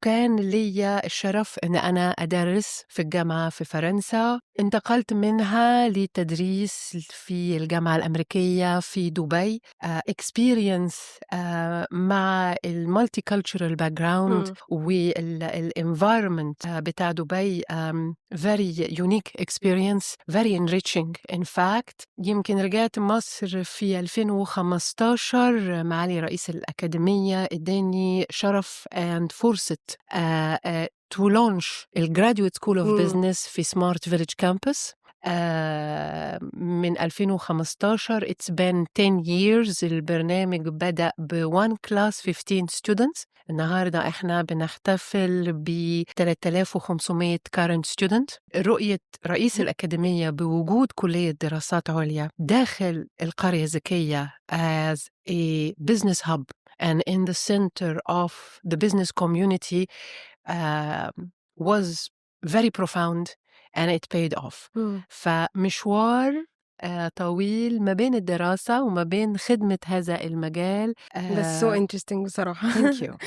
وكان لي الشرف أن أنا أدرس في الجامعة في فرنسا. انتقلت منها للتدريس في الجامعة الأمريكية في دبي. experience مع المالتيكالتشرال باك جراوند والenvironment بتاع دبي very unique experience, very enriching in fact. يمكن رجعت مصر في 2015. معالي رئيس الأكاديمية اداني شرف and فرصة to launch الجراديويت سكول اوف بزنس في سمارت فيليج كامبس من 2015. It's been 10 years. البرنامج بدأ ب 1 class 15 students. النهاردة احنا بنحتفل ب 3500 current student. رؤية رئيس الأكاديمية بوجود كلية دراسات عليا داخل القرية الذكية as a business hub and in the center of the business community was very profound and it paid off. فمشوار طويل ما بين الدراسة وما بين خدمة هذا المجال. بس so interesting بصراحة. Thank you.